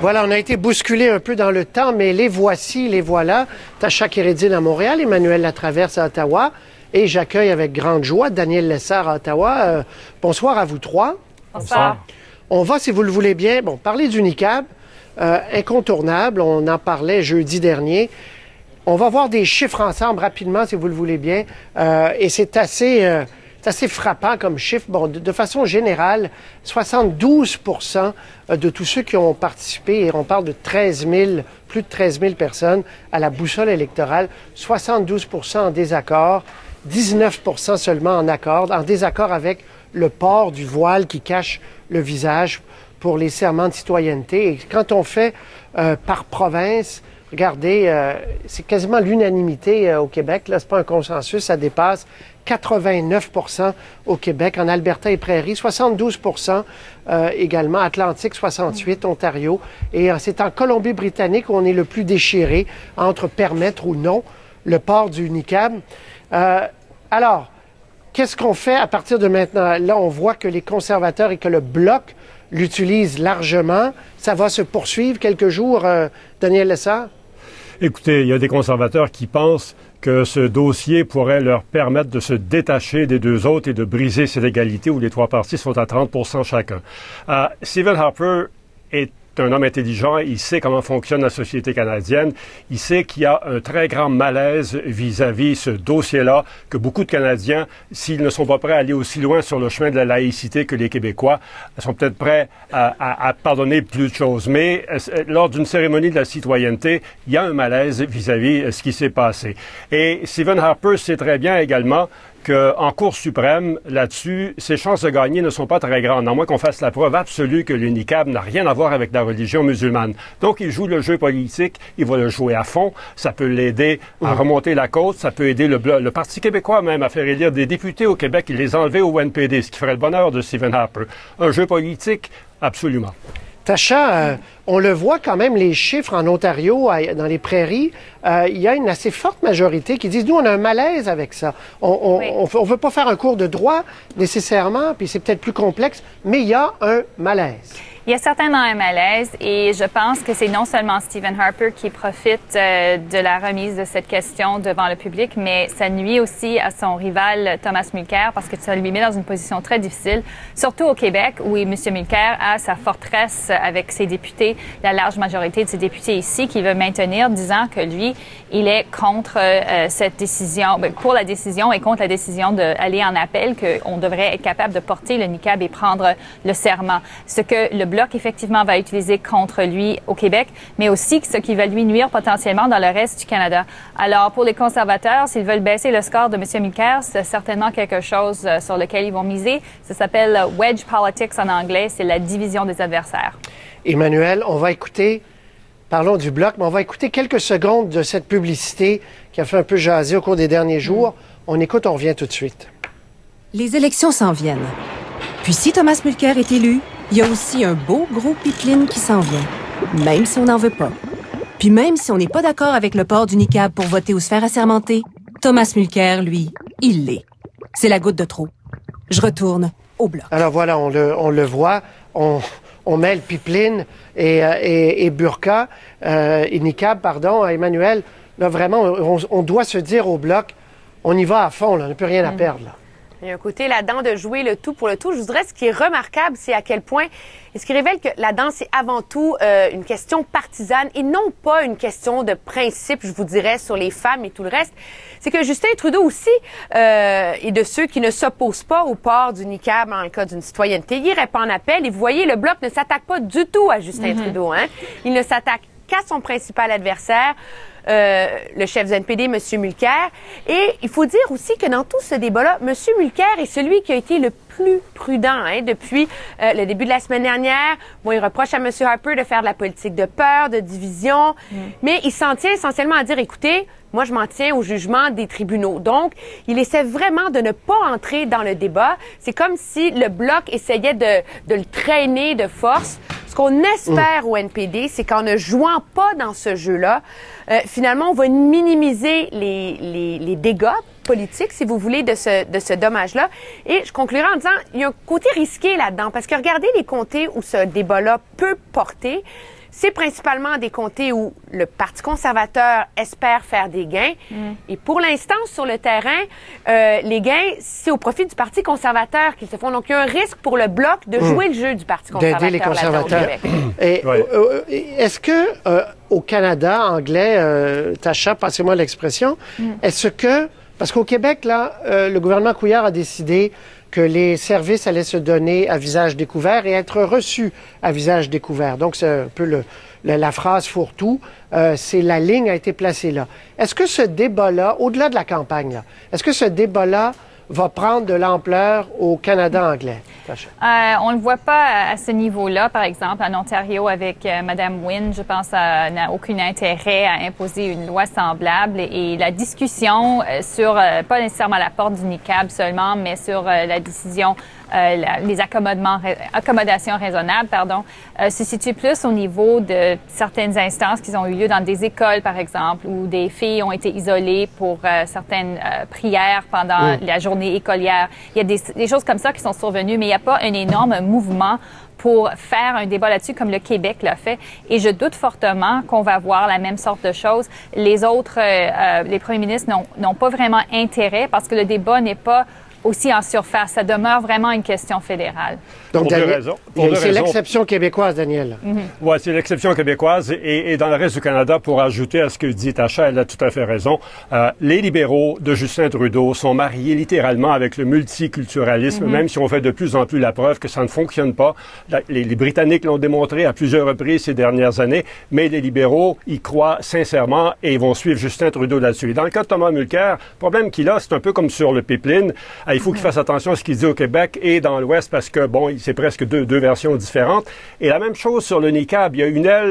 Voilà, on a été bousculé un peu dans le temps, mais les voici, les voilà. Tacha Kérédine à Montréal, Emmanuel Latraverse à Ottawa, et j'accueille avec grande joie Daniel Lessard à Ottawa. Bonsoir à vous trois. Bonsoir. On va, si vous le voulez bien, parler du niqab, incontournable, on en parlait jeudi dernier. On va voir des chiffres ensemble rapidement, si vous le voulez bien, et c'est assez frappant comme chiffre. Bon, de façon générale, 72% de tous ceux qui ont participé, et on parle de plus de 13 000 personnes à la boussole électorale, 72% en désaccord, 19% seulement en désaccord avec le port du voile qui cache le visage pour les serments de citoyenneté. Et quand on fait par province, regardez, c'est quasiment l'unanimité au Québec. Là, c'est pas un consensus, ça dépasse 89% au Québec. En Alberta et Prairies, 72% également. Atlantique, 68%, Ontario. Et c'est en Colombie-Britannique où on est le plus déchiré entre permettre ou non le port du niqab. Alors, qu'est-ce qu'on fait à partir de maintenant? Là, on voit que les conservateurs et que le Bloc l'utilisent largement. Ça va se poursuivre quelques jours, Daniel Lessard? Écoutez, il y a des conservateurs qui pensent que ce dossier pourrait leur permettre de se détacher des deux autres et de briser cette égalité où les trois partis sont à 30% chacun. Stephen Harper est un homme intelligent, il sait comment fonctionne la société canadienne, il sait qu'il y a un très grand malaise vis-à-vis ce dossier-là, que beaucoup de Canadiens, s'ils ne sont pas prêts à aller aussi loin sur le chemin de la laïcité que les Québécois, sont peut-être prêts à pardonner plus de choses. Mais lors d'une cérémonie de la citoyenneté, il y a un malaise vis-à-vis ce qui s'est passé. Et Stephen Harper sait très bien également qu'en Cour suprême, là-dessus, ses chances de gagner ne sont pas très grandes, à moins qu'on fasse la preuve absolue que le niqab n'a rien à voir avec la religion musulmane. Donc, il joue le jeu politique, il va le jouer à fond, ça peut l'aider à remonter la côte, ça peut aider le Parti québécois même à faire élire des députés au Québec et les enlever au NPD, ce qui ferait le bonheur de Stephen Harper. Un jeu politique, absolument. Tacha, on le voit quand même, les chiffres en Ontario, dans les prairies, il y a une assez forte majorité qui disent, nous, on a un malaise avec ça. On veut pas faire un cours de droit nécessairement, puis c'est peut-être plus complexe, mais il y a un malaise. Il y a certainement un malaise et je pense que c'est non seulement Stephen Harper qui profite de la remise de cette question devant le public, mais ça nuit aussi à son rival Thomas Mulcair parce que ça lui met dans une position très difficile, surtout au Québec où M. Mulcair a sa forteresse avec ses députés, la large majorité de ses députés ici qui veut maintenir, disant que lui, il est contre cette décision, pour la décision et contre la décision d'aller en appel, qu'on devrait être capable de porter le niqab et prendre le serment. Ce que le Bloc, effectivement, va utiliser contre lui au Québec, mais aussi ce qui va lui nuire potentiellement dans le reste du Canada. Alors, pour les conservateurs, s'ils veulent baisser le score de M. Mulcair, c'est certainement quelque chose sur lequel ils vont miser. Ça s'appelle wedge politics en anglais, c'est la division des adversaires. Emmanuel, on va écouter, parlons du Bloc, mais on va écouter quelques secondes de cette publicité qui a fait un peu jaser au cours des derniers jours. On écoute, on revient tout de suite. Les élections s'en viennent. Puis si Thomas Mulcair est élu, il y a aussi un beau gros pipeline qui s'en vient, même si on n'en veut pas. Puis même si on n'est pas d'accord avec le port du niqab pour voter ou se faire assermenter, Thomas Mulcair, lui, il l'est. C'est la goutte de trop. Je retourne au Bloc. Alors voilà, on le voit, on mêle pipeline et burqa, et niqab, pardon, Emmanuel. Là, vraiment, on doit se dire au Bloc, on y va à fond, là, on n'a plus rien à perdre, là. Il y a un côté là-dedans de jouer le tout pour le tout. Je vous dirais, ce qui est remarquable, c'est à quel point, et ce qui révèle que la danse est avant tout une question partisane et non pas une question de principe, je vous dirais, sur les femmes et tout le reste. C'est que Justin Trudeau aussi est de ceux qui ne s'opposent pas au port du niqab dans le cas d'une citoyenneté. Il n'irait pas en appel et vous voyez, le Bloc ne s'attaque pas du tout à Justin Trudeau. Hein? Il ne s'attaque qu'à son principal adversaire, le chef du NPD, M. Mulcair. Et il faut dire aussi que dans tout ce débat-là, M. Mulcair est celui qui a été le plus prudent depuis le début de la semaine dernière. Bon, il reproche à M. Harper de faire de la politique de peur, de division, mais il s'en tient essentiellement à dire, écoutez, moi, je m'en tiens au jugement des tribunaux. Donc, il essaie vraiment de ne pas entrer dans le débat. C'est comme si le Bloc essayait de le traîner de force. Ce qu'on espère au NPD, c'est qu'en ne jouant pas dans ce jeu-là, finalement, on va minimiser les dégâts politiques, si vous voulez, de ce dommage-là. Et je conclurai en disant, il y a un côté risqué là-dedans, parce que regardez les comtés où ce débat-là peut porter. c'est principalement des comtés où le Parti conservateur espère faire des gains. Et pour l'instant, sur le terrain, les gains, c'est au profit du Parti conservateur qu'ils se font. Donc, il y a un risque pour le Bloc de jouer le jeu du Parti conservateur. D'aider les conservateurs. Et, est-ce que au Canada anglais, Tacha, passez-moi l'expression, est-ce que, parce qu'au Québec, là, le gouvernement Couillard a décidé que les services allaient se donner à visage découvert et être reçus à visage découvert. Donc, c'est un peu la phrase fourre-tout. C'est la ligne a été placée là. Est-ce que ce débat-là, au-delà de la campagne, là, est-ce que ce débat-là va prendre de l'ampleur au Canada anglais? On ne le voit pas à ce niveau-là. Par exemple, en Ontario, avec Mme Wynne, je pense qu'elle n'a aucun intérêt à imposer une loi semblable. Et la discussion sur, pas nécessairement la porte du niqab seulement, mais sur la décision, les accommodations raisonnables, se situe plus au niveau de certaines instances qui ont eu lieu dans des écoles, par exemple, où des filles ont été isolées pour certaines prières pendant la journée écolière. Il y a des choses comme ça qui sont survenues, mais il n'y a pas un énorme mouvement pour faire un débat là-dessus comme le Québec l'a fait. Et je doute fortement qu'on va voir la même sorte de choses. Les autres, les premiers ministres n'ont pas vraiment intérêt parce que le débat n'est pas aussi en surface. Ça demeure vraiment une question fédérale. Donc, c'est l'exception québécoise, Daniel. Oui, c'est l'exception québécoise. Et dans le reste du Canada, pour ajouter à ce que dit Tacha, elle a tout à fait raison, les libéraux de Justin Trudeau sont mariés littéralement avec le multiculturalisme, même si on fait de plus en plus la preuve que ça ne fonctionne pas. Les Britanniques l'ont démontré à plusieurs reprises ces dernières années, mais les libéraux y croient sincèrement et ils vont suivre Justin Trudeau là-dessus. Et dans le cas de Thomas Mulcair, le problème qu'il a, c'est un peu comme sur le pipeline. Il faut qu'il fasse attention à ce qu'il dit au Québec et dans l'Ouest parce que, bon, c'est presque deux versions différentes. Et la même chose sur le niqab. Il y a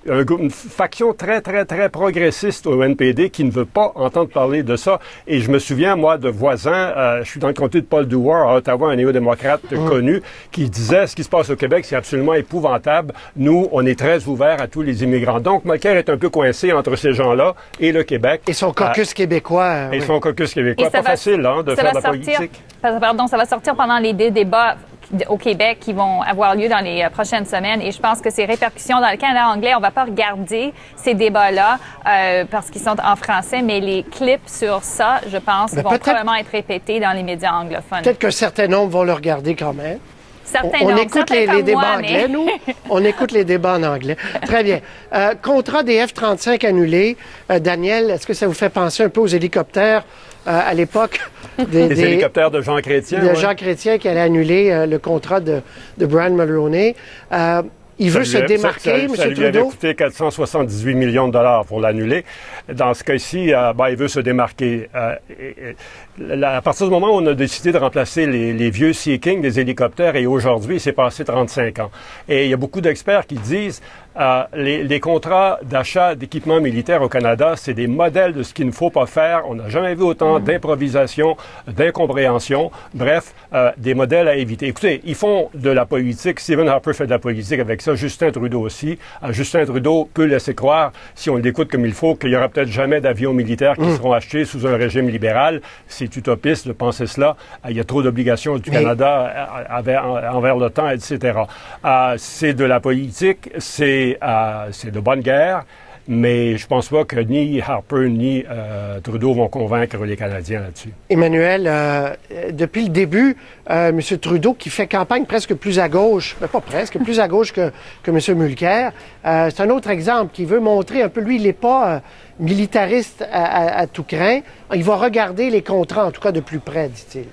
une faction très, très, très progressiste au NPD qui ne veut pas entendre parler de ça. Et je me souviens, moi, de voisins, je suis dans le comté de Paul Dewar, à Ottawa, un néo-démocrate connu, qui disait ce qui se passe au Québec, c'est absolument épouvantable. Nous, on est très ouverts à tous les immigrants. Donc, Mulcair est un peu coincé entre ces gens-là et le Québec. Et son caucus québécois. Et son caucus québécois. Pas facile, de faire de la politique. Pardon, ça va sortir pendant les débats au Québec qui vont avoir lieu dans les prochaines semaines. Et je pense que ces répercussions dans le Canada anglais, on va pas regarder ces débats-là parce qu'ils sont en français, mais les clips sur ça, je pense, vont probablement être répétés dans les médias anglophones. Peut-être qu'un certain nombre vont le regarder quand même. On écoute les débats anglais, nous. On écoute les débats en anglais. Très bien. Contrat des F-35 annulé. Daniel, est-ce que ça vous fait penser un peu aux hélicoptères à l'époque des hélicoptères de Jean Chrétien? De Jean Chrétien qui allait annuler le contrat de Brian Mulroney. Il veut se démarquer, M. Trudeau? Ça lui avait coûté 478 millions de dollars pour l'annuler. Dans ce cas-ci, il veut se démarquer. À partir du moment où on a décidé de remplacer les vieux Sea King des hélicoptères, et aujourd'hui, il s'est passé 35 ans. Et il y a beaucoup d'experts qui disent les contrats d'achat d'équipements militaires au Canada, c'est des modèles de ce qu'il ne faut pas faire. On n'a jamais vu autant d'improvisation, d'incompréhension. Bref, des modèles à éviter. Écoutez, ils font de la politique. Stephen Harper fait de la politique avec ça. Justin Trudeau aussi. Justin Trudeau peut laisser croire, si on l'écoute comme il faut, qu'il y aura peut-être jamais d'avions militaires qui seront achetés sous un régime libéral. C'est utopiste de penser cela. Il y a trop d'obligations du Canada envers l'OTAN, etc. C'est de la politique, c'est de bonne guerre, mais je pense pas que ni Harper ni Trudeau vont convaincre les Canadiens là-dessus. Emmanuel, depuis le début, M. Trudeau, qui fait campagne presque plus à gauche, mais pas presque, plus à gauche que M. Mulcair, c'est un autre exemple qui veut montrer un peu, lui, il n'est pas militariste à tout crin. Il va regarder les contrats, en tout cas de plus près, dit-il.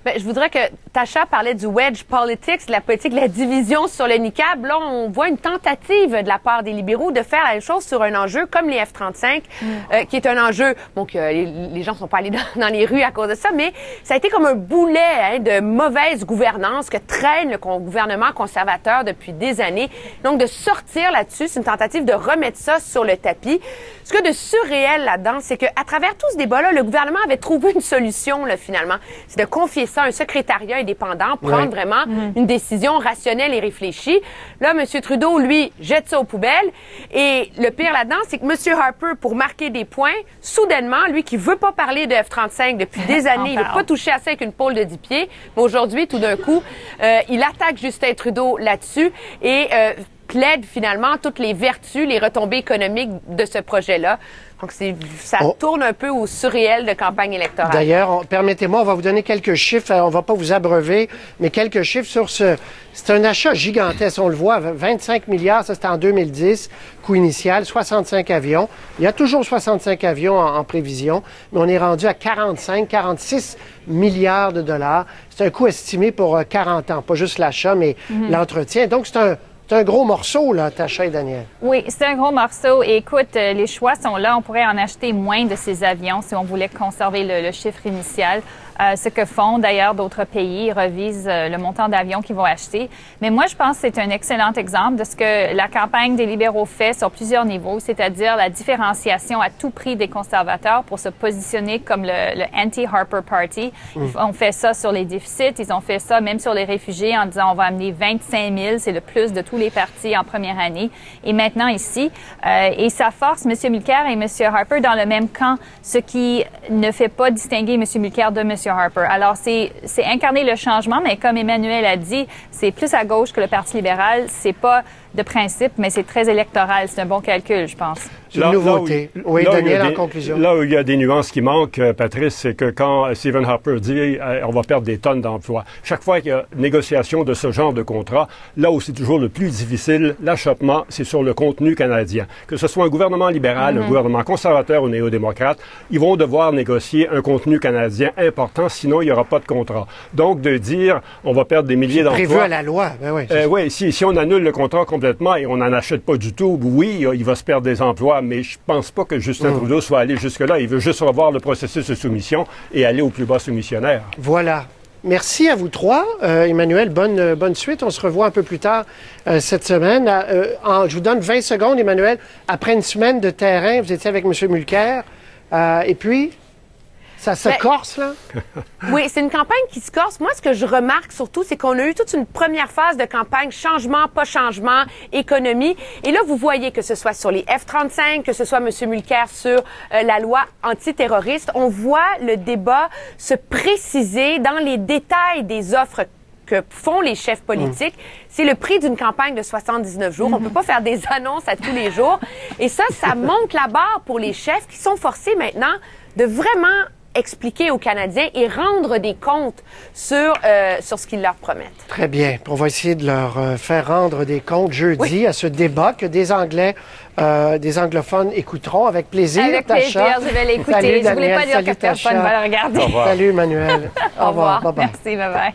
Bien, je voudrais que Tacha parlait du wedge politics, de la politique, de la division sur le niqab. Là, on voit une tentative de la part des libéraux de faire la même chose sur un enjeu comme les F-35, qui est un enjeu, bon, que les gens ne sont pas allés dans les rues à cause de ça, mais ça a été comme un boulet de mauvaise gouvernance que traîne le gouvernement conservateur depuis des années. Donc, de sortir là-dessus, c'est une tentative de remettre ça sur le tapis. Ce qu'il y a de surréel là-dedans, c'est qu'à travers tout ce débat-là, le gouvernement avait trouvé une solution, là, finalement. C'est de confier ça à un secrétariat indépendant, prendre vraiment une décision rationnelle et réfléchie. Là, M. Trudeau, lui, jette ça aux poubelles. Et le pire là-dedans, c'est que M. Harper, pour marquer des points, soudainement, lui qui veut pas parler de F-35 depuis des années, il veut pas toucher à ça avec une pôle de 10 pieds, mais aujourd'hui, tout d'un coup, il attaque Justin Trudeau là-dessus et plaide finalement toutes les vertus, les retombées économiques de ce projet-là. Donc, ça tourne un peu au surréel de campagne électorale. D'ailleurs, permettez-moi, on va vous donner quelques chiffres. On va pas vous abreuver, mais quelques chiffres sur ce... C'est un achat gigantesque, on le voit. 25 milliards, ça c'était en 2010, coût initial, 65 avions. Il y a toujours 65 avions en prévision, mais on est rendu à 46 milliards de dollars. C'est un coût estimé pour 40 ans, pas juste l'achat, mais l'entretien. Donc, c'est un gros morceau, là, Tasha et Daniel. Oui, c'est un gros morceau. Et écoute, les choix sont là. On pourrait en acheter moins de ces avions si on voulait conserver le chiffre initial. Ce que font d'ailleurs d'autres pays, ils revisent le montant d'avions qu'ils vont acheter. Mais moi, je pense que c'est un excellent exemple de ce que la campagne des libéraux fait sur plusieurs niveaux, c'est-à-dire la différenciation à tout prix des conservateurs pour se positionner comme le anti-Harper Party. Ils ont fait ça sur les déficits, ils ont fait ça même sur les réfugiés en disant on va amener 25 000, c'est le plus de tous les partis en première année. Et maintenant ici, et ça force M. Mulcair et M. Harper dans le même camp, ce qui ne fait pas distinguer M. Mulcair de M. Harper. Alors, c'est incarner le changement, mais comme Emmanuel a dit, c'est plus à gauche que le Parti libéral. C'est pas de principe, mais c'est très électoral. C'est un bon calcul, je pense. C'est une nouveauté. Oui, Daniel, en conclusion. Là où il y a des nuances qui manquent, Patrice, c'est que quand Stephen Harper dit on va perdre des tonnes d'emplois, chaque fois qu'il y a négociation de ce genre de contrat, là où c'est toujours le plus difficile, l'achoppement, c'est sur le contenu canadien. Que ce soit un gouvernement libéral, un gouvernement conservateur ou néo-démocrate, ils vont devoir négocier un contenu canadien important, sinon il n'y aura pas de contrat. Donc, de dire on va perdre des milliers d'emplois... prévu à la loi, ben oui. Oui, si on annule le contrat complètement et on n'en achète pas du tout, oui, il va se perdre des emplois, mais je pense pas que Justin Trudeau soit allé jusque-là. Il veut juste revoir le processus de soumission et aller au plus bas soumissionnaire. Voilà. Merci à vous trois. Emmanuel, bonne suite. On se revoit un peu plus tard cette semaine. Je vous donne 20 secondes, Emmanuel. Après une semaine de terrain, vous étiez avec M. Mulcair. Et puis, ça se corse, là? Oui, c'est une campagne qui se corse. Moi, ce que je remarque surtout, c'est qu'on a eu toute une première phase de campagne, changement, pas changement, économie. Et là, vous voyez que ce soit sur les F-35, que ce soit M. Mulcair sur la loi antiterroriste, on voit le débat se préciser dans les détails des offres que font les chefs politiques. C'est le prix d'une campagne de 79 jours. On peut pas faire des annonces à tous les jours. Et ça monte la barre pour les chefs qui sont forcés maintenant de vraiment expliquer aux Canadiens et rendre des comptes sur ce qu'ils leur promettent. Très bien. On va essayer de leur faire rendre des comptes jeudi à ce débat que des anglophones écouteront avec plaisir. Avec plaisir, je vais l'écouter. Je voulais pas dire que personne va le regarder. Salut, Emmanuel. Au revoir. Merci, bye-bye.